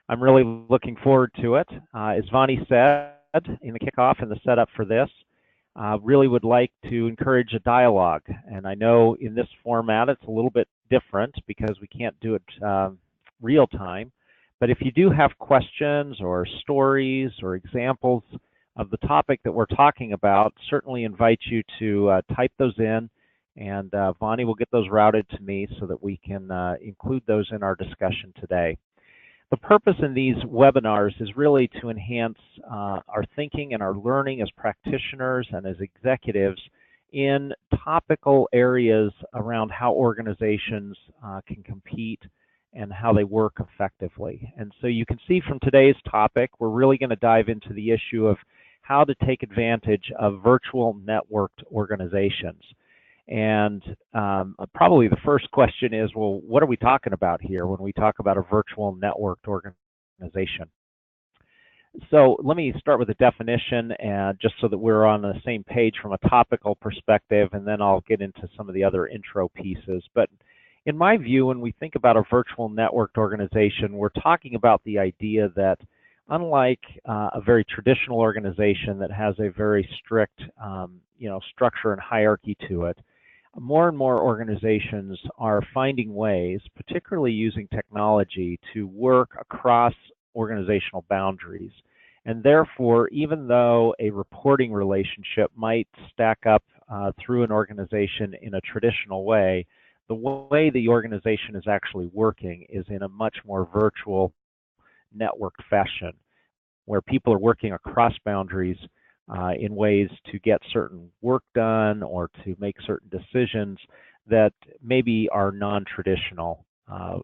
I'm really looking forward to it. As Vani said in the kickoff and the setup for this, really would like to encourage a dialogue. And I know in this format it's a little bit different because we can't do it real time. But if you do have questions or stories or examples of the topic that we're talking about, certainly invite you to type those in, and Vani will get those routed to me so that we can include those in our discussion today. The purpose in these webinars is really to enhance our thinking and our learning as practitioners and as executives in topical areas around how organizations can compete and how they work effectively. And so you can see from today's topic, we're really going to dive into the issue of how to take advantage of virtual networked organizations. And probably the first question is, well, what are we talking about here when we talk about a virtual networked organization? So let me start with a definition, just so that we're on the same page from a topical perspective, and then I'll get into some of the other intro pieces. But in my view, when we think about a virtual networked organization, we're talking about the idea that unlike a very traditional organization that has a very strict structure and hierarchy to it, more and more organizations are finding ways, particularly using technology, to work across organizational boundaries. And therefore, even though a reporting relationship might stack up through an organization in a traditional way, the way the organization is actually working is in a much more virtual, networked fashion, where people are working across boundaries in ways to get certain work done or to make certain decisions that maybe are non-traditional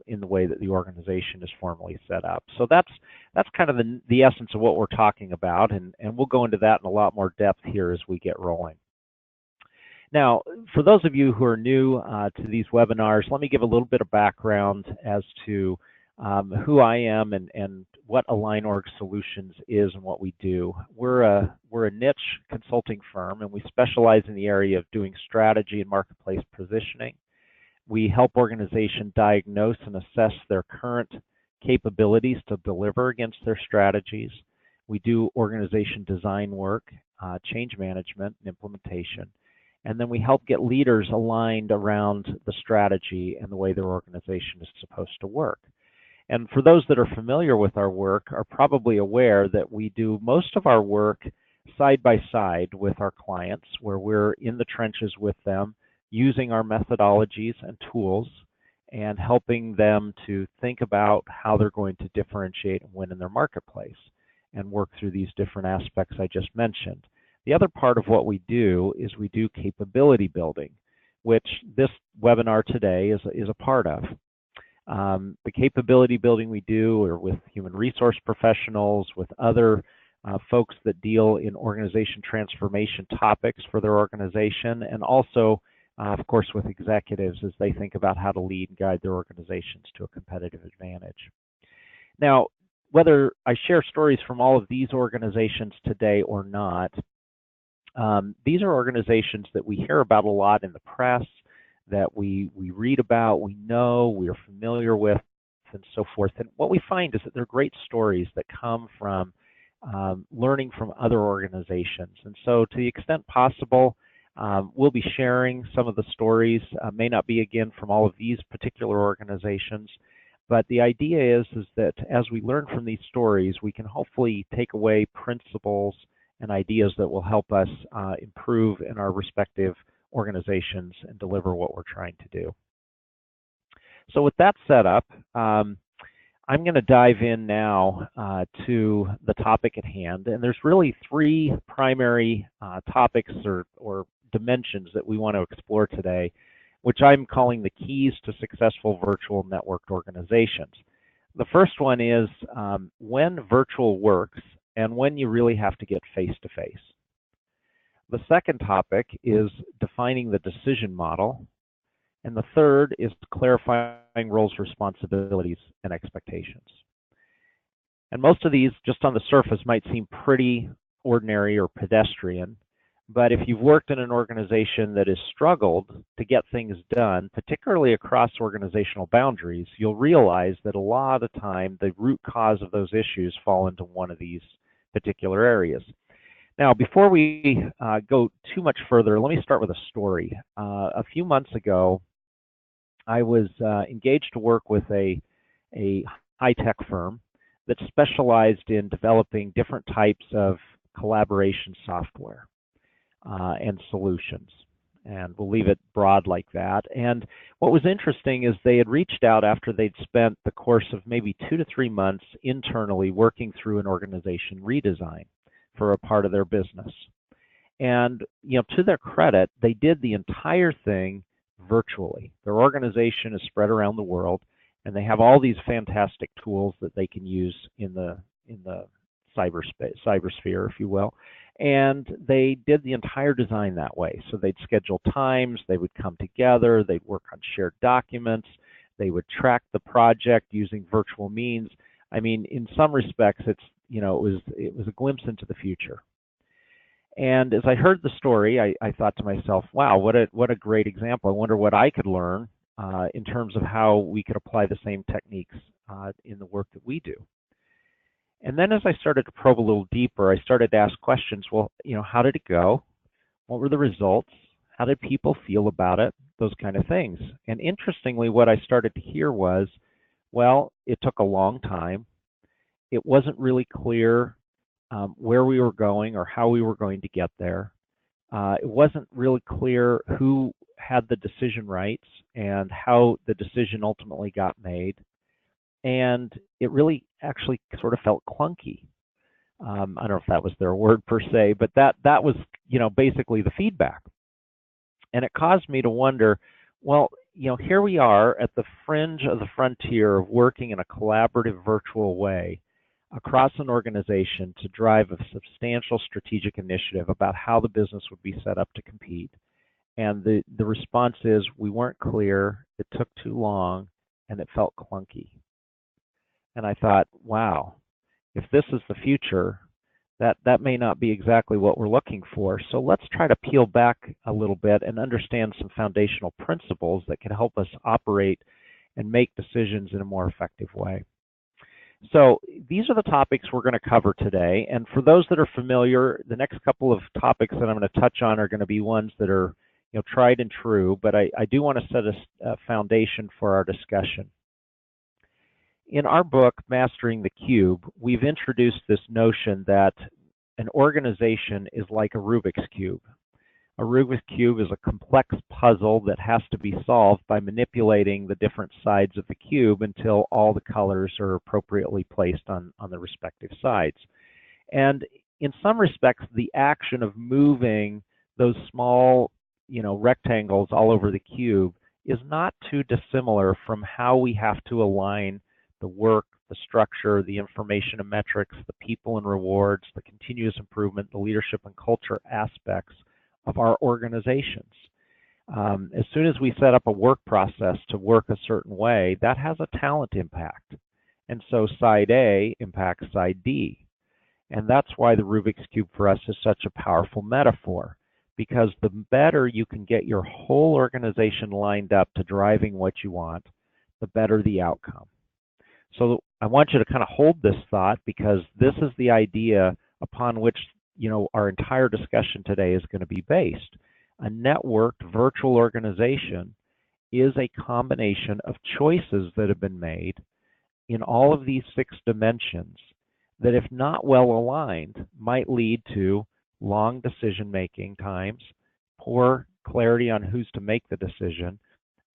in the way that the organization is formally set up. So that's kind of the essence of what we're talking about, and we'll go into that in a lot more depth here as we get rolling. Now, for those of you who are new to these webinars, let me give a little bit of background as to who I am and what AlignOrg Solutions is and what we do. We're a niche consulting firm, and we specialize in the area of doing strategy and marketplace positioning. We help organizations diagnose and assess their current capabilities to deliver against their strategies. We do organization design work, change management, and implementation. And then we help get leaders aligned around the strategy and the way their organization is supposed to work. And for those that are familiar with our work are probably aware that we do most of our work side by side with our clients, where we're in the trenches with them, using our methodologies and tools and helping them to think about how they're going to differentiate and win in their marketplace and work through these different aspects I just mentioned. The other part of what we do is we do capability building, which this webinar today is a part of. The capability building we do are with human resource professionals, with other folks that deal in organization transformation topics for their organization, and also, of course, with executives as they think about how to lead and guide their organizations to a competitive advantage. Now, whether I share stories from all of these organizations today or not, these are organizations that we hear about a lot in the press, that we read about, we know, we are familiar with, and so forth. And what we find is that they're great stories that come from learning from other organizations. And so to the extent possible, we'll be sharing some of the stories, may not be again from all of these particular organizations, but the idea is that as we learn from these stories, we can hopefully take away principles and ideas that will help us improve in our respective organizations and deliver what we're trying to do. So with that set up, I'm going to dive in now to the topic at hand. And there's really three primary topics or dimensions that we want to explore today, which I'm calling the keys to successful virtual networked organizations. The first one is when virtual works and when you really have to get face-to-face. The second topic is defining the decision model. And the third is clarifying roles, responsibilities, and expectations. And most of these, just on the surface, might seem pretty ordinary or pedestrian, But if you've worked in an organization that has struggled to get things done, particularly across organizational boundaries, you'll realize that a lot of the time the root cause of those issues fall into one of these particular areas. Now, before we go too much further, let me start with a story. A few months ago, I was engaged to work with a high-tech firm that specialized in developing different types of collaboration software and solutions. And we'll leave it broad like that. And what was interesting is they had reached out after they'd spent the course of maybe 2 to 3 months internally working through an organization redesign for a part of their business. And to their credit, they did the entire thing virtually. Their organization is spread around the world, and they have all these fantastic tools that they can use in the cybersphere, if you will. And they did the entire design that way. So they'd schedule times, they would come together, they'd work on shared documents, they would track the project using virtual means. I mean, in some respects, it was a glimpse into the future. And as I heard the story, I thought to myself, wow, what a great example. I wonder what I could learn in terms of how we could apply the same techniques in the work that we do. And then as I started to probe a little deeper, I started to ask questions. Well, how did it go? What were the results? How did people feel about it? Those kind of things. And interestingly, what I started to hear was, well, it took a long time. It wasn't really clear where we were going or how we were going to get there. It wasn't really clear who had the decision rights and how the decision ultimately got made. And it really actually sort of felt clunky. I don't know if that was their word per se, but that was, basically the feedback. And it caused me to wonder, well, here we are at the fringe of the frontier of working in a collaborative virtual way across an organization to drive a substantial strategic initiative about how the business would be set up to compete. And the response is, we weren't clear, it took too long, and it felt clunky. And I thought, wow, if this is the future, that may not be exactly what we're looking for. So let's try to peel back a little bit and understand some foundational principles that can help us operate and make decisions in a more effective way. So these are the topics we're going to cover today. And for those that are familiar, the next couple of topics that I'm going to touch on are going to be ones that are tried and true, but I do want to set a foundation for our discussion. In our book, Mastering the Cube, we've introduced this notion that an organization is like a Rubik's Cube. A Rubik's Cube is a complex puzzle that has to be solved by manipulating the different sides of the cube until all the colors are appropriately placed on the respective sides. And in some respects, the action of moving those small, rectangles all over the cube is not too dissimilar from how we have to align the work, the structure, the information and metrics, the people and rewards, the continuous improvement, the leadership and culture aspects of our organizations. As soon as we set up a work process to work a certain way, that has a talent impact. And so side A impacts side D. And that's why the Rubik's Cube for us is such a powerful metaphor, because the better you can get your whole organization lined up to driving what you want, the better the outcome. So I want you to kind of hold this thought, because this is the idea upon which our entire discussion today is going to be based. A networked virtual organization is a combination of choices that have been made in all of these 6 dimensions that, if not well aligned, might lead to long decision-making times, poor clarity on who's to make the decision,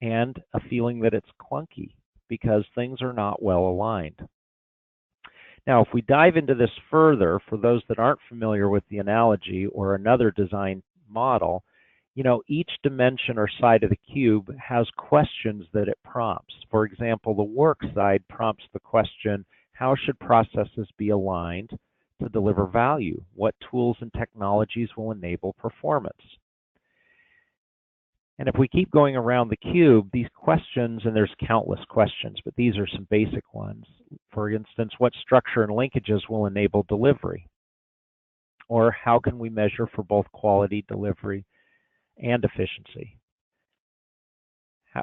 and a feeling that it's clunky because things are not well aligned. Now, if we dive into this further, for those that aren't familiar with the analogy or another design model, each dimension or side of the cube has questions that it prompts. For example, the work side prompts the question, how should processes be aligned to deliver value? What tools and technologies will enable performance? And if we keep going around the cube, these questions, and there's countless questions, but these are some basic ones. For instance, what structure and linkages will enable delivery? Or how can we measure for both quality, delivery, and efficiency?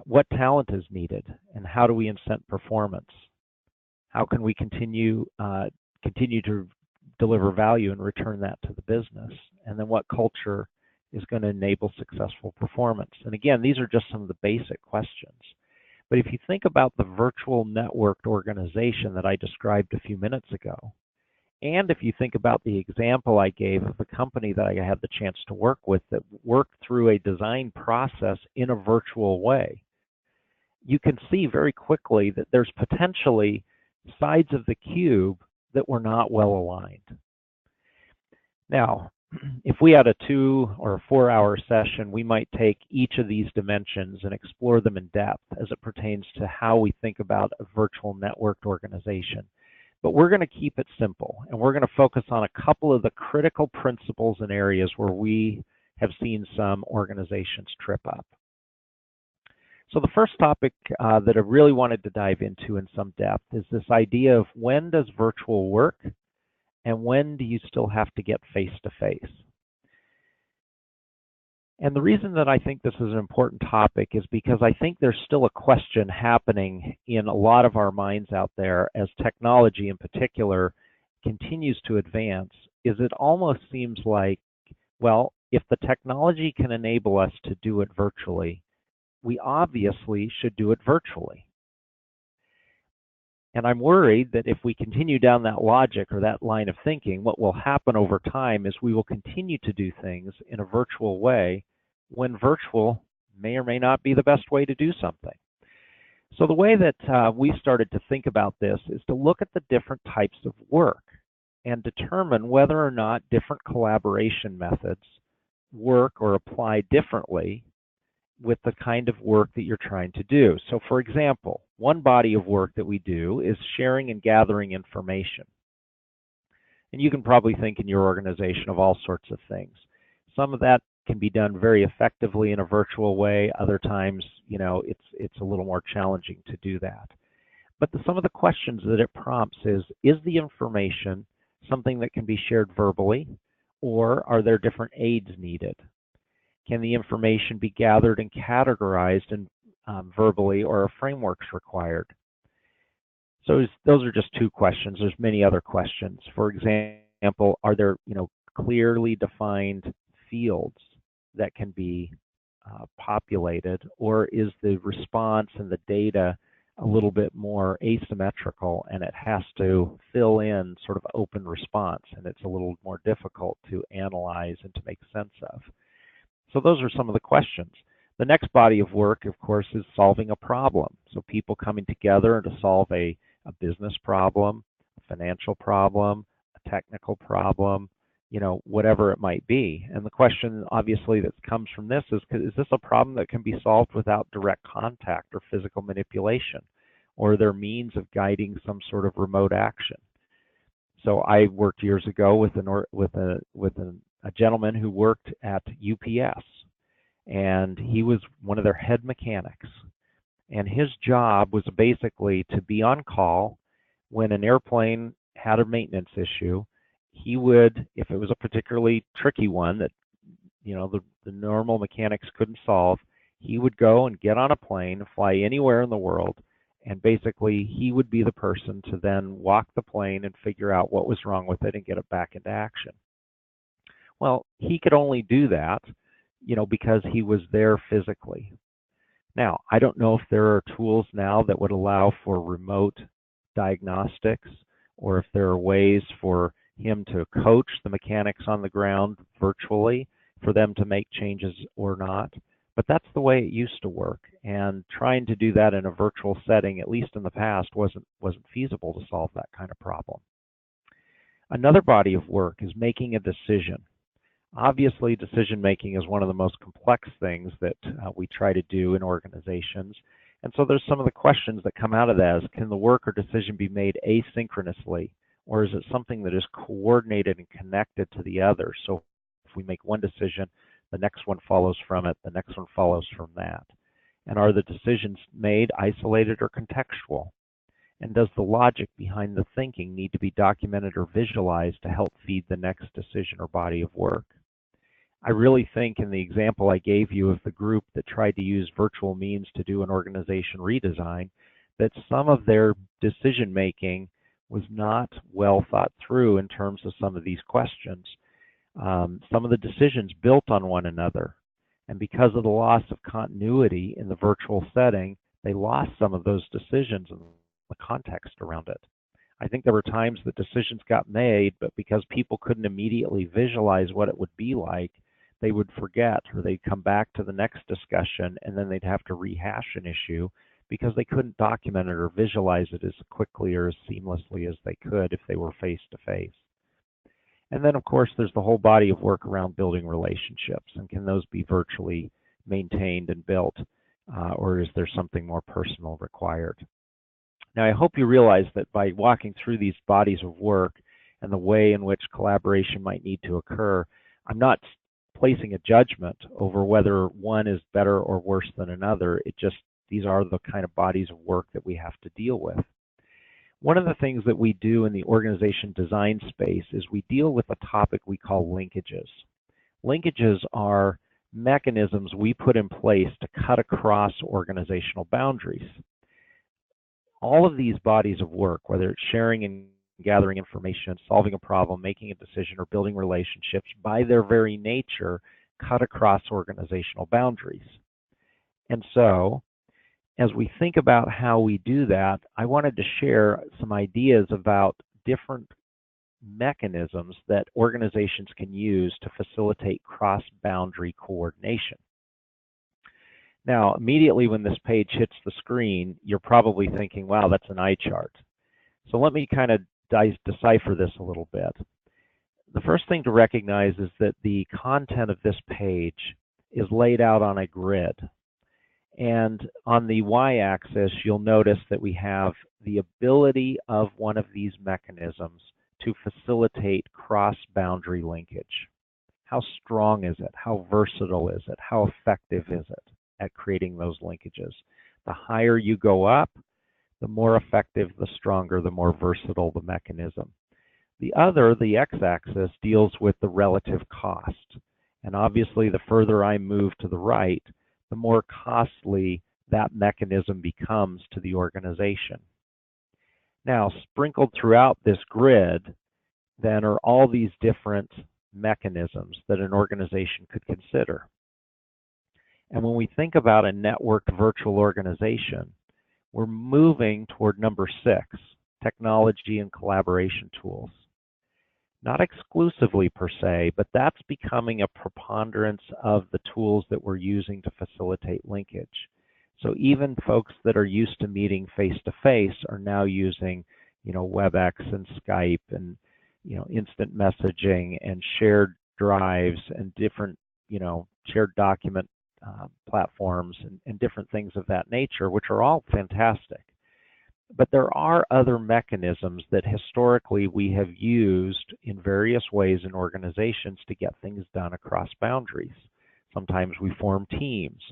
What talent is needed, and how do we incent performance? How can we continue to deliver value and return that to the business? And then what culture is going to enable successful performance? And again, these are just some of the basic questions. But if you think about the virtual networked organization that I described a few minutes ago, and if you think about the example I gave of the company that I had the chance to work with that worked through a design process in a virtual way, you can see very quickly that there's potentially sides of the cube that were not well aligned. Now, if we had a 2 or 4 hour session, we might take each of these dimensions and explore them in depth as it pertains to how we think about a virtual networked organization. But we're going to keep it simple, and we're going to focus on a couple of the critical principles and areas where we have seen some organizations trip up. So the first topic that I really wanted to dive into in some depth is this idea of when does virtual work and when do you still have to get face-to-face? And the reason that I think this is an important topic is because I think there's still a question happening in a lot of our minds out there as technology in particular continues to advance, is it almost seems like, well, if the technology can enable us to do it virtually, we obviously should do it virtually. And I'm worried that if we continue down that logic or that line of thinking, what will happen over time is we will continue to do things in a virtual way when virtual may or may not be the best way to do something. So the way that we started to think about this is to look at the different types of work and determine whether or not different collaboration methods work or apply differently with the kind of work that you're trying to do. So for example, one body of work that we do is sharing and gathering information. And you can probably think in your organization of all sorts of things. Some of that can be done very effectively in a virtual way. Other times, it's a little more challenging to do that. But some of the questions that it prompts is the information something that can be shared verbally, or are there different aids needed? Can the information be gathered and categorized and verbally, or are frameworks required? So those are just two questions. There's many other questions. For example, are there clearly defined fields that can be populated, or is the response and the data a little bit more asymmetrical and it has to fill in sort of open response and it's a little more difficult to analyze and to make sense of? So those are some of the questions. The next body of work, of course, is solving a problem. So people coming together to solve a business problem, a financial problem, a technical problem, whatever it might be. And the question, obviously, that comes from this is this a problem that can be solved without direct contact or physical manipulation? Or are there means of guiding some sort of remote action? So I worked years ago with a gentleman who worked at UPS, and he was one of their head mechanics. And his job was basically to be on call when an airplane had a maintenance issue. He would, if it was a particularly tricky one that the normal mechanics couldn't solve, he would go and get on a plane, fly anywhere in the world, and basically he would be the person to then walk the plane and figure out what was wrong with it and get it back into action. Well, he could only do that, because he was there physically. Now, I don't know if there are tools now that would allow for remote diagnostics, or if there are ways for him to coach the mechanics on the ground virtually for them to make changes or not. But that's the way it used to work, and trying to do that in a virtual setting, at least in the past, wasn't feasible to solve that kind of problem. Another body of work is making a decision. Obviously, decision making is one of the most complex things that we try to do in organizations. And so there's some of the questions that come out of that is, can the work or decision be made asynchronously, or is it something that is coordinated and connected to the other? So if we make one decision, the next one follows from it, the next one follows from that. And are the decisions made isolated or contextual? And does the logic behind the thinking need to be documented or visualized to help feed the next decision or body of work? I really think in the example I gave you of the group that tried to use virtual means to do an organization redesign, that some of their decision making was not well thought through in terms of some of these questions. Some of the decisions built on one another, and because of the loss of continuity in the virtual setting, they lost some of those decisions and the context around it. I think there were times that decisions got made, but because people couldn't immediately visualize what it would be like, they would forget, or they'd come back to the next discussion and then they'd have to rehash an issue because they couldn't document it or visualize it as quickly or as seamlessly as they could if they were face to face. And then, of course, there's the whole body of work around building relationships, and can those be virtually maintained and built, or is there something more personal required? Now, I hope you realize that by walking through these bodies of work and the way in which collaboration might need to occur, I'm not placing a judgment over whether one is better or worse than another. These are the kind of bodies of work that we have to deal with. One of the things that we do in the organization design space is we deal with a topic we call linkages. Linkages are mechanisms we put in place to cut across organizational boundaries. All of these bodies of work, whether it's sharing and gathering information, solving a problem, making a decision, or building relationships, by their very nature, cut across organizational boundaries. And so, as we think about how we do that, I wanted to share some ideas about different mechanisms that organizations can use to facilitate cross-boundary coordination. Now, immediately when this page hits the screen, you're probably thinking, wow, that's an eye chart. So let me kind of decipher this a little bit. The first thing to recognize is that the content of this page is laid out on a grid. And on the y-axis, you'll notice that we have the ability of one of these mechanisms to facilitate cross-boundary linkage. How strong is it? How versatile is it? How effective is it at creating those linkages? The higher you go up, the more effective, the stronger, the more versatile the mechanism. The other, the x-axis, deals with the relative cost. And obviously, the further I move to the right, the more costly that mechanism becomes to the organization. Now, sprinkled throughout this grid, then, are all these different mechanisms that an organization could consider. And when we think about a networked virtual organization, we're moving toward number 6, technology and collaboration tools. Not exclusively per se, but that's becoming a preponderance of the tools that we're using to facilitate linkage. So even folks that are used to meeting face-to-face are now using, WebEx and Skype and, instant messaging and shared drives and different, shared document platforms and different things of that nature, which are all fantastic. But there are other mechanisms that historically we have used in various ways in organizations to get things done across boundaries. Sometimes we form teams.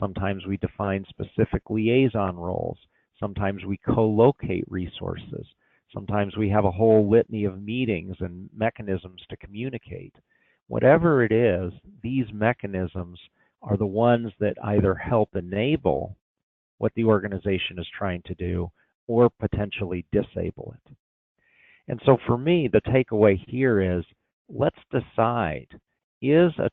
Sometimes we define specific liaison roles. Sometimes we co-locate resources. Sometimes we have a whole litany of meetings and mechanisms to communicate. Whatever it is, these mechanisms are the ones that either help enable what the organization is trying to do or potentially disable it. And so for me, the takeaway here is, let's decide, is a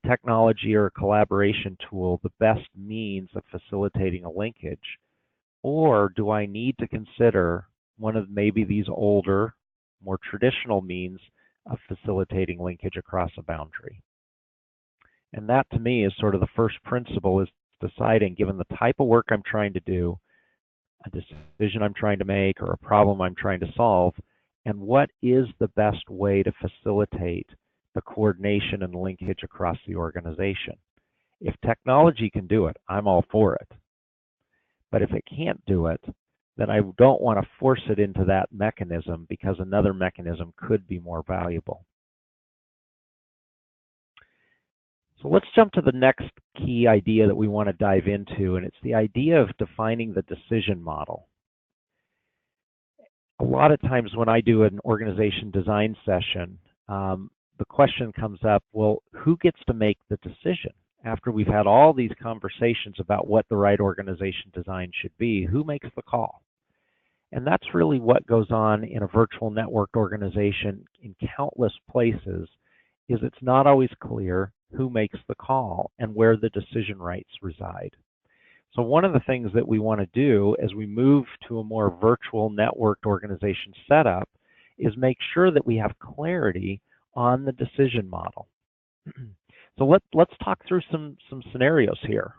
technology or a collaboration tool the best means of facilitating a linkage? Or do I need to consider one of maybe these older, more traditional means of facilitating linkage across a boundary? And that to me is sort of the first principle, is deciding, given the type of work I'm trying to do, a decision I'm trying to make, or a problem I'm trying to solve, and what is the best way to facilitate the coordination and linkage across the organization. If technology can do it, I'm all for it. But if it can't do it, then I don't want to force it into that mechanism, because another mechanism could be more valuable. So let's jump to the next key idea that we want to dive into, and it's the idea of defining the decision model. A lot of times when I do an organization design session, the question comes up, well, who gets to make the decision? After we've had all these conversations about what the right organization design should be, who makes the call? And that's really what goes on in a virtual networked organization in countless places, is it's not always clear who makes the call and where the decision rights reside. So one of the things that we want to do as we move to a more virtual networked organization setup is make sure that we have clarity on the decision model. So let's talk through some scenarios here.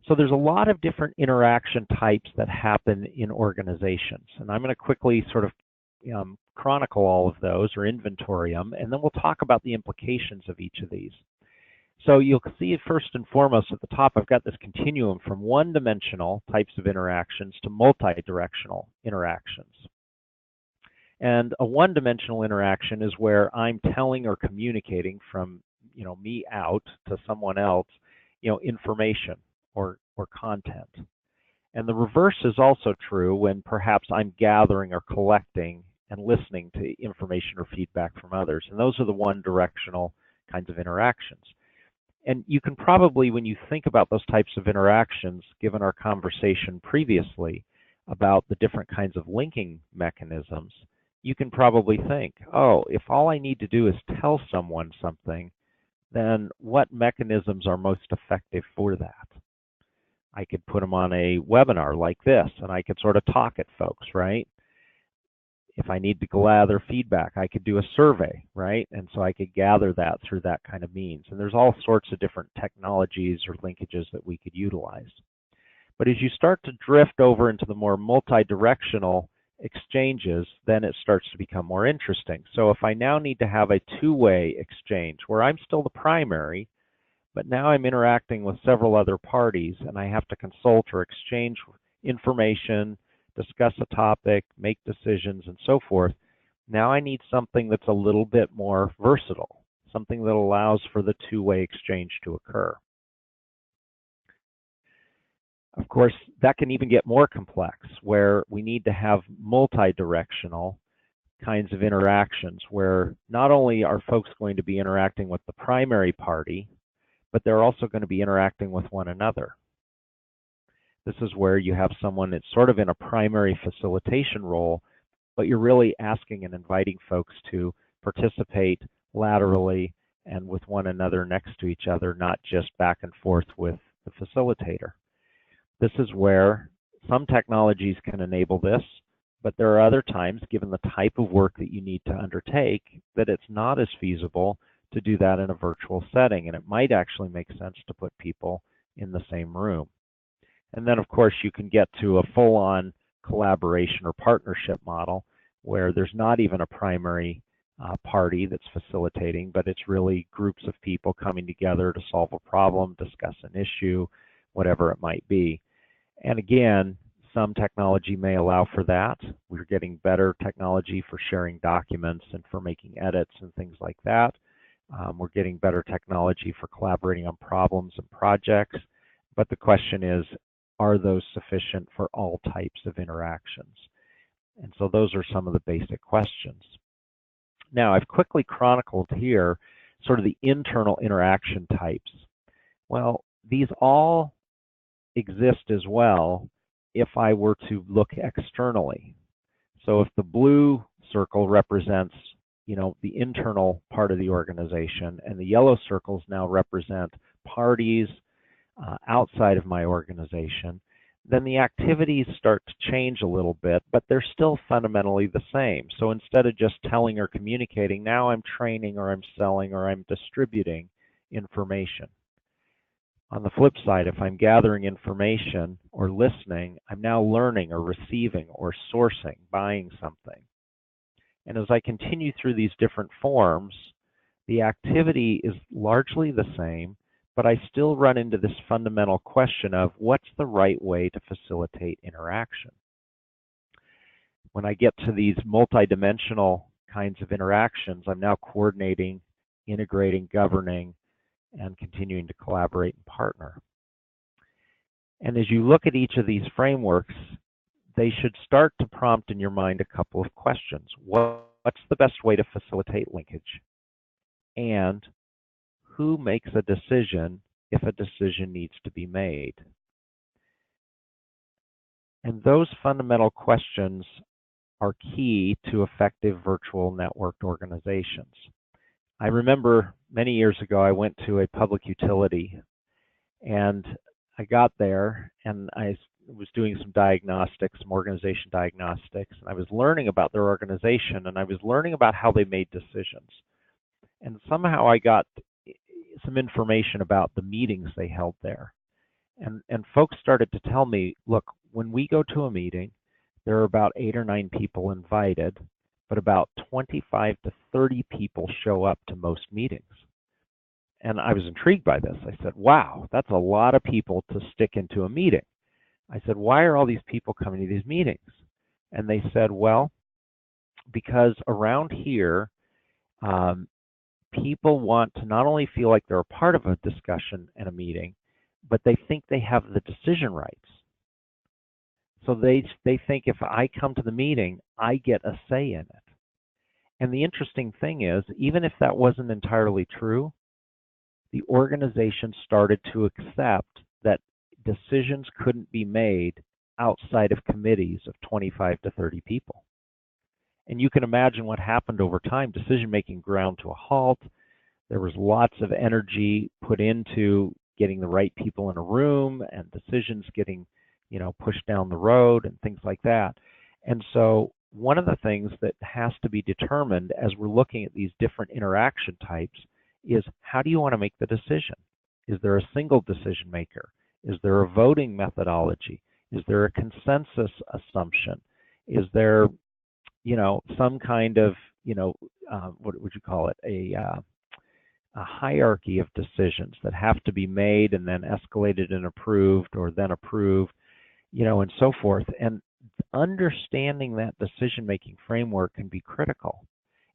So there's a lot of different interaction types that happen in organizations, and I'm going to quickly sort of chronicle all of those or inventory them, and then we'll talk about the implications of each of these. So you'll see first and foremost at the top, I've got this continuum from one-dimensional types of interactions to multi-directional interactions. And a one-dimensional interaction is where I'm telling or communicating from me out to someone else, information or content. And the reverse is also true when perhaps I'm gathering or collecting and listening to information or feedback from others. And those are the one-directional kinds of interactions. And you can probably, when you think about those types of interactions, given our conversation previously about the different kinds of linking mechanisms, you can probably think, oh, if all I need to do is tell someone something, then what mechanisms are most effective for that? I could put them on a webinar like this, and I could sort of talk at folks, right? If I need to gather feedback, I could do a survey, right? And so I could gather that through that kind of means. And there's all sorts of different technologies or linkages that we could utilize. But as you start to drift over into the more multi-directional exchanges, then it starts to become more interesting. So if I now need to have a two-way exchange where I'm still the primary, but now I'm interacting with several other parties and I have to consult or exchange information, discuss a topic, make decisions, and so forth, now I need something that's a little bit more versatile, something that allows for the two-way exchange to occur. Of course, that can even get more complex, where we need to have multi-directional kinds of interactions, where not only are folks going to be interacting with the primary party, but they're also going to be interacting with one another. This is where you have someone that's sort of in a primary facilitation role, but you're really asking and inviting folks to participate laterally and with one another next to each other, not just back and forth with the facilitator. This is where some technologies can enable this, but there are other times, given the type of work that you need to undertake, that it's not as feasible to do that in a virtual setting, and it might actually make sense to put people in the same room. And then, of course, you can get to a full-on collaboration or partnership model where there's not even a primary party that's facilitating, but it's really groups of people coming together to solve a problem, discuss an issue, whatever it might be. And again, some technology may allow for that. We're getting better technology for sharing documents and for making edits and things like that. We're getting better technology for collaborating on problems and projects. But the question is, are those sufficient for all types of interactions? And so those are some of the basic questions. Now, I've quickly chronicled here sort of the internal interaction types. Well, these all exist as well if I were to look externally. So if the blue circle represents, the internal part of the organization, and the yellow circles now represent parties outside of my organization, then the activities start to change a little bit, but they're still fundamentally the same. So instead of just telling or communicating, now I'm training or I'm selling or I'm distributing information. On the flip side, if I'm gathering information or listening, I'm now learning or receiving or sourcing, buying something. And as I continue through these different forms, the activity is largely the same, but I still run into this fundamental question of what's the right way to facilitate interaction. When I get to these multidimensional kinds of interactions, I'm now coordinating, integrating, governing, and continuing to collaborate and partner. And as you look at each of these frameworks, they should start to prompt in your mind a couple of questions. What's the best way to facilitate linkage? And who makes a decision if a decision needs to be made? And those fundamental questions are key to effective virtual networked organizations. I remember many years ago I went to a public utility, and I got there and I was doing some diagnostics, some organization diagnostics, and I was learning about their organization, and I was learning about how they made decisions. And somehow I got some information about the meetings they held there. And folks started to tell me, look, when we go to a meeting, there are about 8 or 9 people invited, but about 25 to 30 people show up to most meetings. And I was intrigued by this. I said, wow, that's a lot of people to stick into a meeting. I said, why are all these people coming to these meetings? And they said, well, because around here, people want to not only feel like they're a part of a discussion and a meeting, but they think they have the decision rights. So they think if I come to the meeting, I get a say in it. And the interesting thing is, even if that wasn't entirely true, the organization started to accept that decisions couldn't be made outside of committees of 25 to 30 people. And you can imagine what happened over time. Decision-making ground to a halt. There was lots of energy put into getting the right people in a room and decisions getting, pushed down the road and things like that. And so one of the things that has to be determined as we're looking at these different interaction types is, how do you want to make the decision? Is there a single decision maker? Is there a voting methodology? Is there a consensus assumption? Is there, some kind of, what would you call it? A hierarchy of decisions that have to be made and then escalated and approved, or then approved, and so forth. And understanding that decision-making framework can be critical.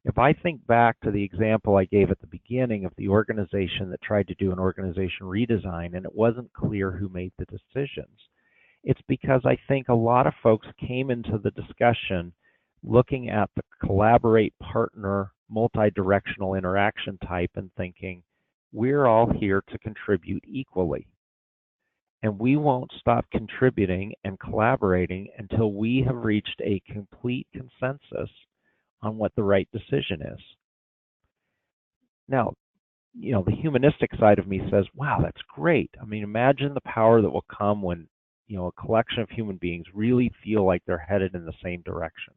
If I think back to the example I gave at the beginning of the organization that tried to do an organization redesign and it wasn't clear who made the decisions, it's because I think a lot of folks came into the discussion looking at the collaborate, partner, multi-directional interaction type and thinking, we're all here to contribute equally. And we won't stop contributing and collaborating until we have reached a complete consensus on what the right decision is. Now, the humanistic side of me says, wow, that's great. I mean, imagine the power that will come when, a collection of human beings really feel like they're headed in the same direction.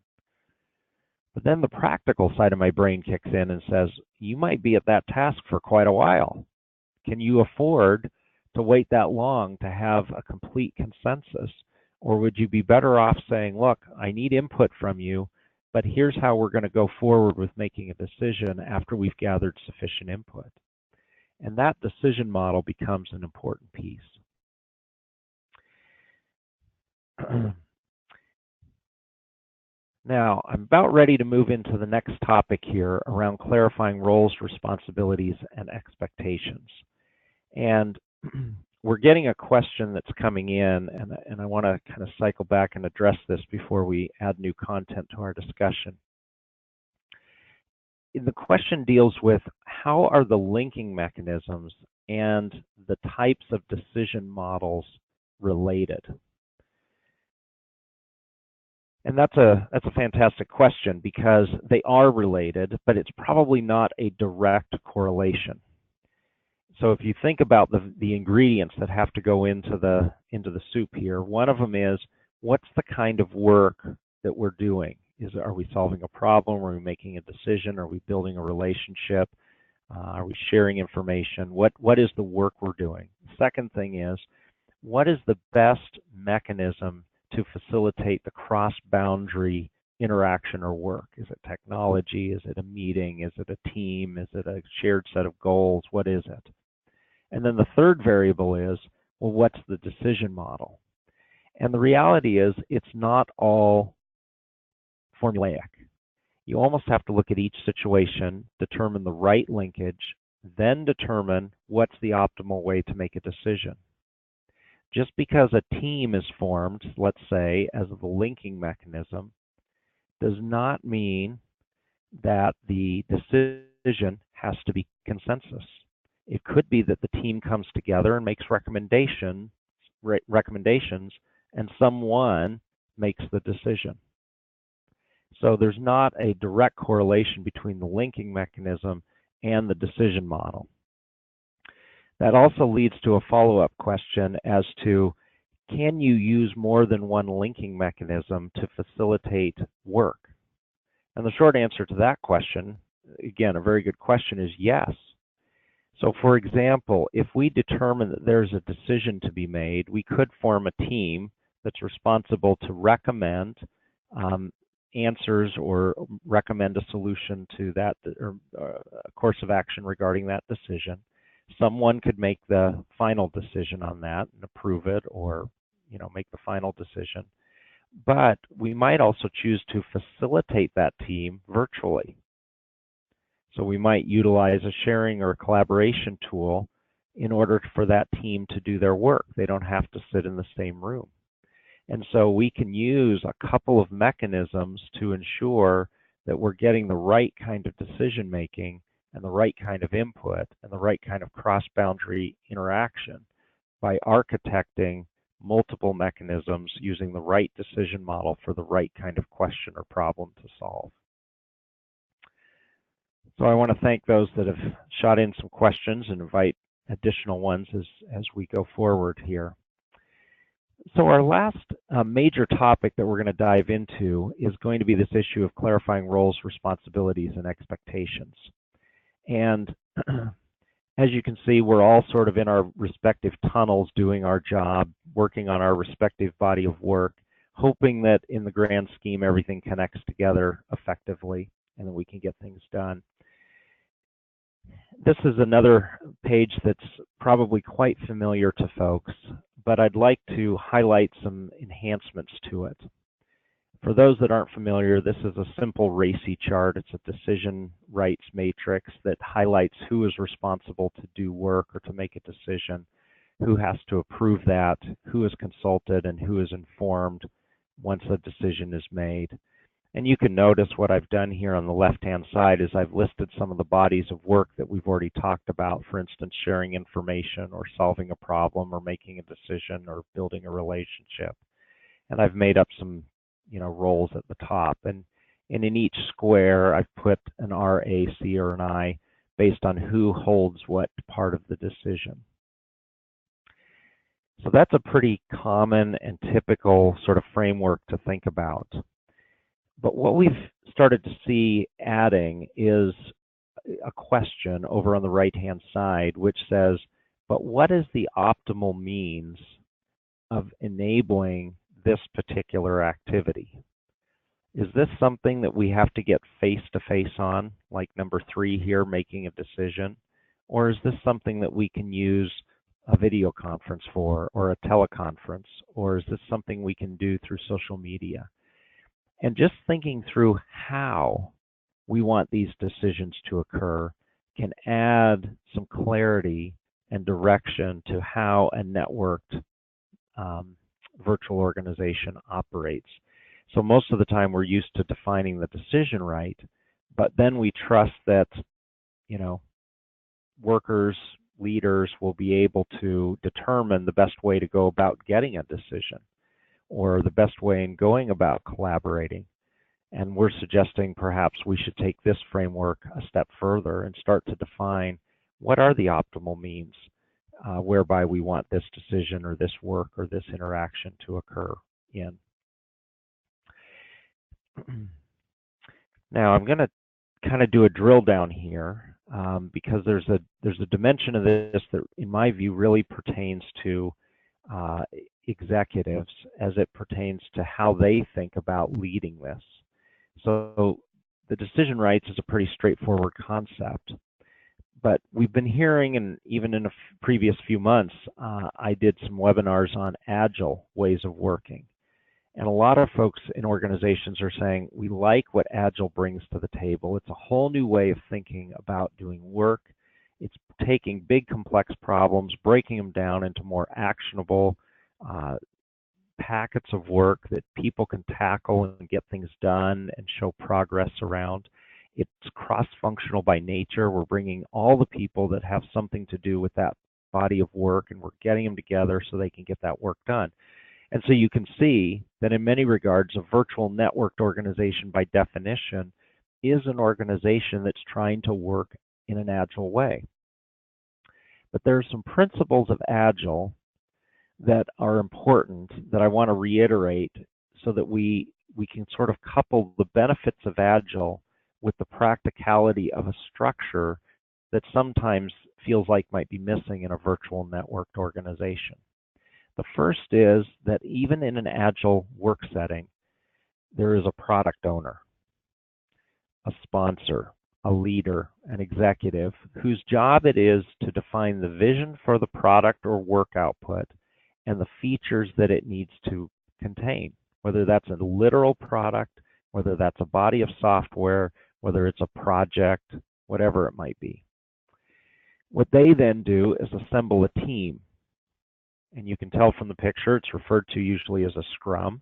But then the practical side of my brain kicks in and says, you might be at that task for quite a while. Can you afford to wait that long to have a complete consensus? Or would you be better off saying, look, I need input from you, but here's how we're going to go forward with making a decision after we've gathered sufficient input. And that decision model becomes an important piece. Now, I'm about ready to move into the next topic here around clarifying roles, responsibilities, and expectations. And we're getting a question that's coming in, and I want to kind of cycle back and address this before we add new content to our discussion. The question deals with, how are the linking mechanisms and the types of decision models related? And that's a fantastic question, because they are related, but it's probably not a direct correlation. So if you think about the ingredients that have to go into the soup here, one of them is, what's the kind of work that we're doing? Are we solving a problem? Are we making a decision? Are we building a relationship? Are we sharing information? What is the work we're doing? The second thing is, what is the best mechanism to facilitate the cross-boundary interaction or work? Is it technology? Is it a meeting? Is it a team? Is it a shared set of goals? What is it? And then the third variable is, well, what's the decision model? And the reality is, it's not all formulaic. You almost have to look at each situation, determine the right linkage, then determine what's the optimal way to make a decision. Just because a team is formed, let's say, as the linking mechanism, does not mean that the decision has to be consensus. It could be that the team comes together and makes recommendations, and someone makes the decision. So there's not a direct correlation between the linking mechanism and the decision model. That also leads to a follow-up question as to, can you use more than one linking mechanism to facilitate work? And the short answer to that question, again, a very good question, is yes. So for example, if we determine that there's a decision to be made, we could form a team that's responsible to recommend answers or recommend a solution to that, or a course of action regarding that decision. Someone could make the final decision on that and approve it, or make the final decision. But we might also choose to facilitate that team virtually. So we might utilize a sharing or a collaboration tool in order for that team to do their work. They don't have to sit in the same room. And so we can use a couple of mechanisms to ensure that we're getting the right kind of decision making and the right kind of input and the right kind of cross-boundary interaction by architecting multiple mechanisms using the right decision model for the right kind of question or problem to solve. So I want to thank those that have shot in some questions and invite additional ones as we go forward here. So our last major topic that we're going to dive into is going to be this issue of clarifying roles, responsibilities, and expectations. And as you can see, we're all sort of in our respective tunnels doing our job, working on our respective body of work, hoping that in the grand scheme everything connects together effectively and that we can get things done. This is another page that's probably quite familiar to folks, but I'd like to highlight some enhancements to it. For those that aren't familiar, this is a simple RACI chart. It's a decision rights matrix that highlights who is responsible to do work or to make a decision, who has to approve that, who is consulted, and who is informed once a decision is made. And you can notice what I've done here on the left-hand side is I've listed some of the bodies of work that we've already talked about, for instance, sharing information or solving a problem or making a decision or building a relationship. And I've made up some roles at the top. And in each square, I've put an R, A, C, or an I based on who holds what part of the decision. So that's a pretty common and typical sort of framework to think about. But what we've started to see adding is a question over on the right-hand side, which says, but what is the optimal means of enabling this particular activity? Is this something that we have to get face-to-face on, like number 3 here, making a decision? Or is this something that we can use a video conference for, or a teleconference? Or is this something we can do through social media? And just thinking through how we want these decisions to occur can add some clarity and direction to how a networked virtual organization operates. So most of the time we're used to defining the decision right, but then we trust that, workers, leaders will be able to determine the best way to go about getting a decision, or the best way in going about collaborating. And we're suggesting perhaps we should take this framework a step further and start to define what are the optimal means whereby we want this decision or this work or this interaction to occur in. Now I'm going to kind of do a drill down here because there's a dimension of this that in my view really pertains to executives as it pertains to how they think about leading this. So the decision rights is a pretty straightforward concept, but we've been hearing, and even in the previous few months, I did some webinars on agile ways of working. And a lot of folks in organizations are saying, we like what agile brings to the table. It's a whole new way of thinking about doing work. It's taking big complex problems, breaking them down into more actionable, uh, packets of work that people can tackle and get things done and show progress around. It's cross-functional by nature. We're bringing all the people that have something to do with that body of work, and we're getting them together so they can get that work done. And so you can see that in many regards, a virtual networked organization by definition is an organization that's trying to work in an agile way. But there are some principles of agile that are important that I want to reiterate so that we can sort of couple the benefits of agile with the practicality of a structure that sometimes feels like might be missing in a virtual networked organization. The first is that even in an agile work setting, there is a product owner, a sponsor, a leader, an executive whose job it is to define the vision for the product or work output and the features that it needs to contain, whether that's a literal product, whether that's a body of software, whether it's a project, whatever it might be. What they then do is assemble a team. And you can tell from the picture, it's referred to usually as a scrum.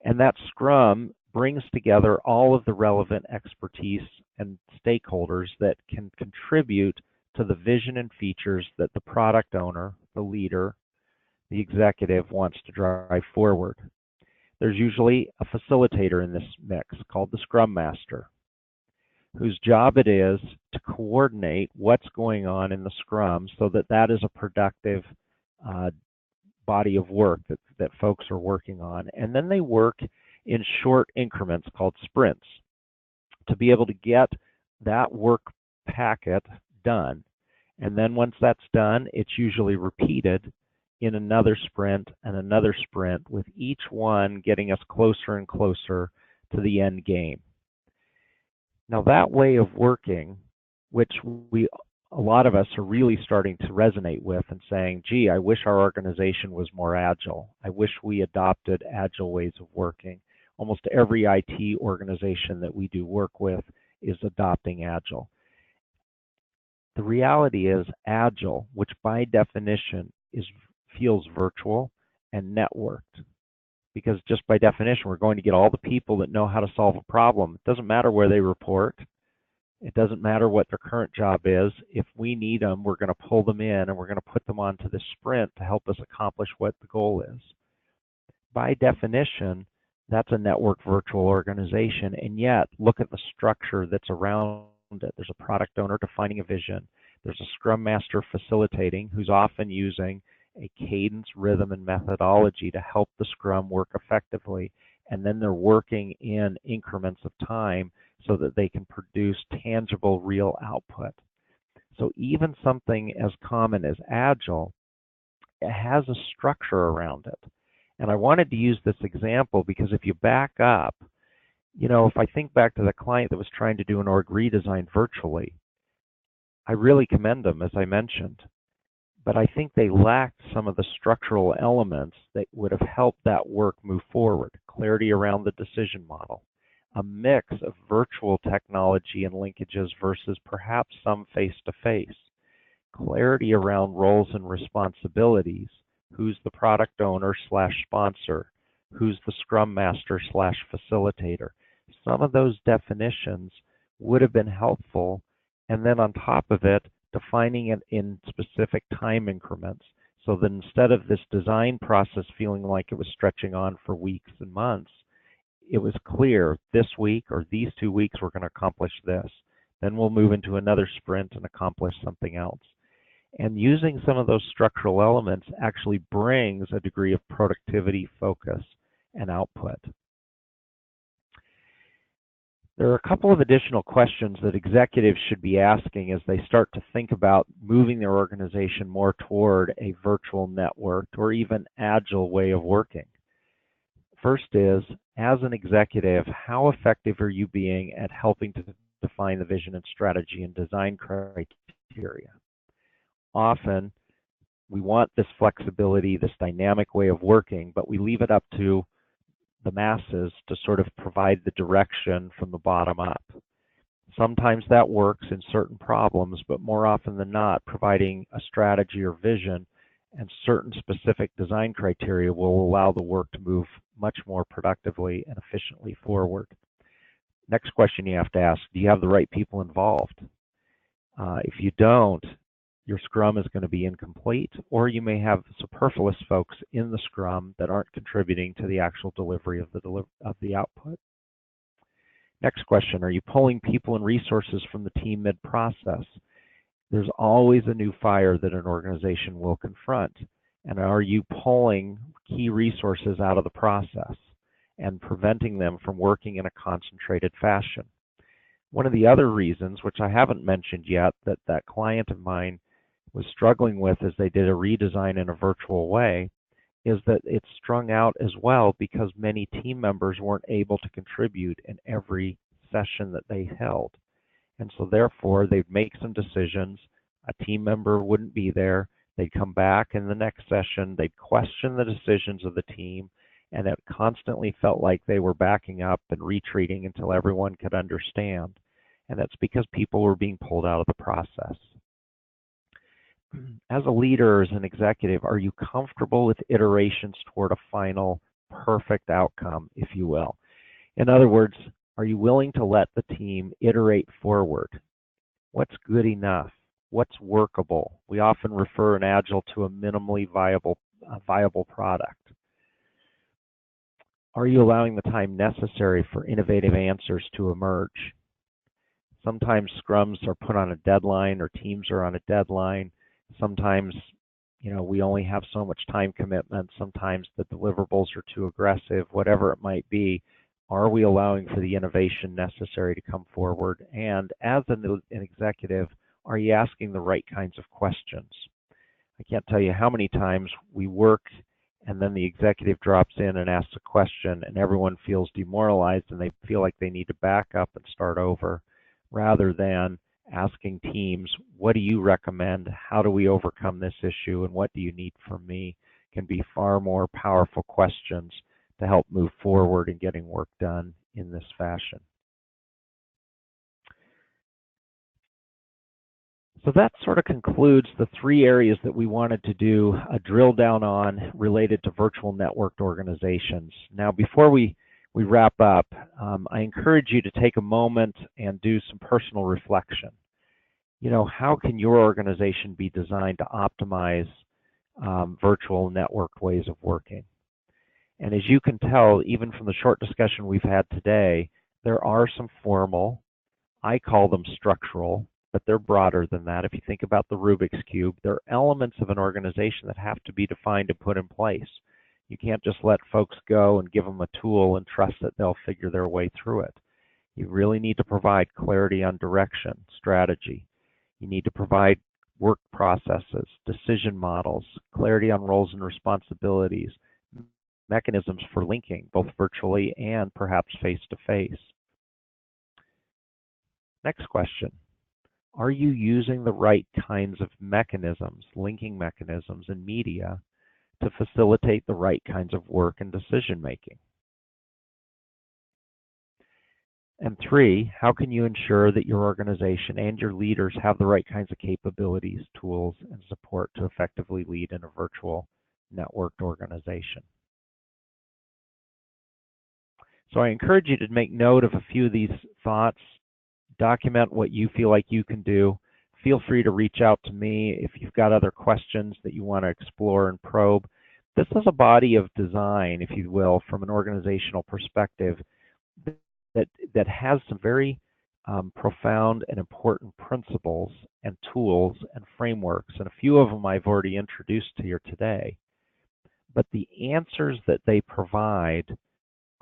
And that scrum brings together all of the relevant expertise and stakeholders that can contribute to the vision and features that the product owner, the leader, the executive wants to drive forward. There's usually a facilitator in this mix called the Scrum Master, whose job it is to coordinate what's going on in the Scrum so that that is a productive body of work that folks are working on. And then they work in short increments called sprints to be able to get that work packet done. And then once that's done, it's usually repeated in another sprint and another sprint, with each one getting us closer and closer to the end game. Now that way of working, which a lot of us are really starting to resonate with and saying, gee, I wish our organization was more agile. I wish we adopted agile ways of working. Almost every IT organization that we do work with is adopting agile. The reality is agile, which by definition feels virtual and networked, because just by definition, we're going to get all the people that know how to solve a problem. It doesn't matter where they report. It doesn't matter what their current job is. If we need them, we're going to pull them in and we're going to put them onto this sprint to help us accomplish what the goal is. By definition, that's a network virtual organization, and yet look at the structure that's around it. There's a product owner defining a vision. There's a Scrum Master facilitating who's often using a cadence, rhythm, and methodology to help the Scrum work effectively. And then they're working in increments of time so that they can produce tangible, real output. So even something as common as Agile, it has a structure around it. And I wanted to use this example because if you back up, if I think back to the client that was trying to do an org redesign virtually, I really commend them, as I mentioned. But I think they lacked some of the structural elements that would have helped that work move forward. Clarity around the decision model, a mix of virtual technology and linkages versus perhaps some face-to-face, clarity around roles and responsibilities, who's the product owner / sponsor, who's the Scrum Master / facilitator. Some of those definitions would have been helpful, and then on top of it, defining it in specific time increments so that instead of this design process feeling like it was stretching on for weeks and months, it was clear this week or these 2 weeks we're going to accomplish this. Then we'll move into another sprint and accomplish something else. And using some of those structural elements actually brings a degree of productivity, focus, and output. There are a couple of additional questions that executives should be asking as they start to think about moving their organization more toward a virtual networked or even agile way of working. First is, as an executive, how effective are you being at helping to define the vision and strategy and design criteria? Often, we want this flexibility, this dynamic way of working, but we leave it up to the masses to sort of provide the direction from the bottom up. Sometimes that works in certain problems, but more often than not, providing a strategy or vision and certain specific design criteria will allow the work to move much more productively and efficiently forward. Next question you have to ask, do you have the right people involved? If you don't, your Scrum is going to be incomplete, or you may have superfluous folks in the Scrum that aren't contributing to the actual delivery of the output. Next question, are you pulling people and resources from the team mid-process? There's always a new fire that an organization will confront, and are you pulling key resources out of the process and preventing them from working in a concentrated fashion? One of the other reasons, which I haven't mentioned yet, that client of mine was struggling with as they did a redesign in a virtual way, is that it's strung out as well because many team members weren't able to contribute in every session that they held. And so therefore, they'd make some decisions, a team member wouldn't be there, they'd come back in the next session, they'd question the decisions of the team, and it constantly felt like they were backing up and retreating until everyone could understand. And that's because people were being pulled out of the process. As a leader, as an executive, are you comfortable with iterations toward a final perfect outcome, if you will? In other words, are you willing to let the team iterate forward? What's good enough? What's workable? We often refer in Agile to a minimally viable product. Are you allowing the time necessary for innovative answers to emerge? Sometimes scrums are put on a deadline or teams are on a deadline. Sometimes, we only have so much time commitment. Sometimes the deliverables are too aggressive, whatever it might be. Are we allowing for the innovation necessary to come forward? And as an executive, are you asking the right kinds of questions? I can't tell you how many times we work and then the executive drops in and asks a question and everyone feels demoralized and they feel like they need to back up and start over, rather than asking teams, what do you recommend? How do we overcome this issue? And what do you need from me? Can be far more powerful questions to help move forward in getting work done in this fashion. So that sort of concludes the three areas that we wanted to do a drill down on related to virtual networked organizations. Now, before we wrap up, I encourage you to take a moment and do some personal reflection. How can your organization be designed to optimize virtual networked ways of working? And as you can tell, even from the short discussion we've had today, there are some formal, I call them structural, but they're broader than that. If you think about the Rubik's Cube, there are elements of an organization that have to be defined and put in place. You can't just let folks go and give them a tool and trust that they'll figure their way through it. You really need to provide clarity on direction, strategy. You need to provide work processes, decision models, clarity on roles and responsibilities, mechanisms for linking, both virtually and perhaps face-to-face. Next question. Are you using the right kinds of mechanisms, linking mechanisms and media to facilitate the right kinds of work and decision making? And three, how can you ensure that your organization and your leaders have the right kinds of capabilities, tools, and support to effectively lead in a virtual networked organization? So I encourage you to make note of a few of these thoughts. Document what you feel like you can do. Feel free to reach out to me if you've got other questions that you want to explore and probe. This is a body of design, if you will, from an organizational perspective that has some very profound and important principles and tools and frameworks, and a few of them I've already introduced to you today. But the answers that they provide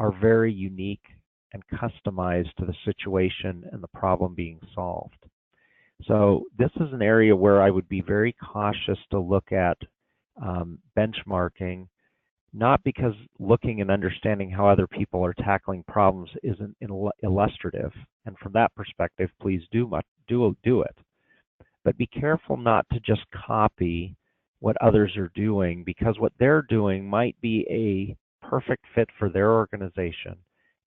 are very unique and customized to the situation and the problem being solved. So this is an area where I would be very cautious to look at benchmarking, not because looking and understanding how other people are tackling problems isn't illustrative, and from that perspective, please do it. But be careful not to just copy what others are doing, because what they're doing might be a perfect fit for their organization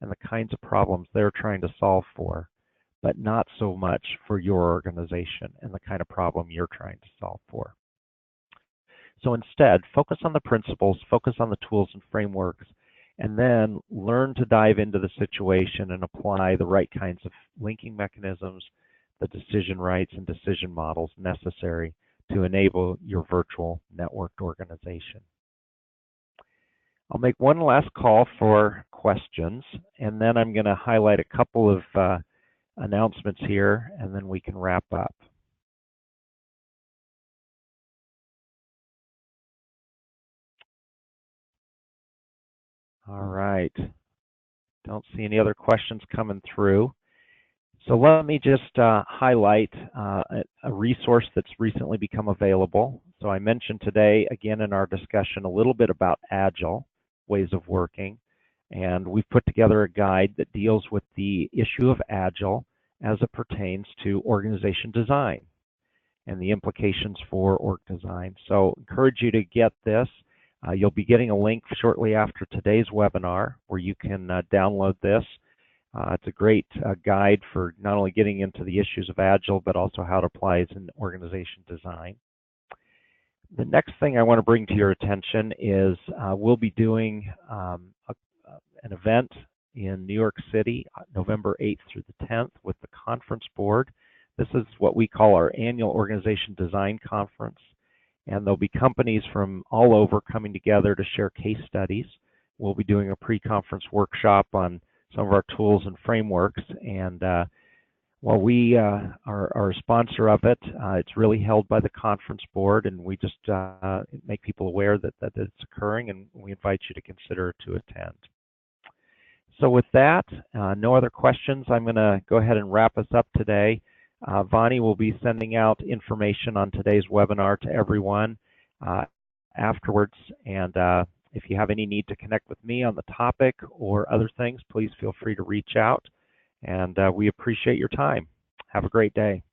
and the kinds of problems they're trying to solve for, but not so much for your organization and the kind of problem you're trying to solve for. So instead, focus on the principles, focus on the tools and frameworks, and then learn to dive into the situation and apply the right kinds of linking mechanisms, the decision rights and decision models necessary to enable your virtual networked organization. I'll make one last call for questions, and then I'm going to highlight a couple of announcements here, and then we can wrap up. All right. Don't see any other questions coming through. So let me just highlight a resource that's recently become available. So I mentioned today, again in our discussion, a little bit about Agile ways of working. And we've put together a guide that deals with the issue of Agile as it pertains to organization design and the implications for org design. So encourage you to get this. You'll be getting a link shortly after today's webinar where you can download this. It's a great guide for not only getting into the issues of Agile, but also how it applies in organization design. The next thing I want to bring to your attention is we'll be doing an event in New York City, November 8th through the 10th with the conference board. This is what we call our annual organization design conference. And there'll be companies from all over coming together to share case studies. We'll be doing a pre-conference workshop on some of our tools and frameworks. And while we are a sponsor of it, it's really held by the conference board, and we just make people aware that it's occurring, and we invite you to consider to attend. So with that, no other questions. I'm going to go ahead and wrap us up today. Vani will be sending out information on today's webinar to everyone afterwards. And if you have any need to connect with me on the topic or other things, please feel free to reach out. And we appreciate your time. Have a great day.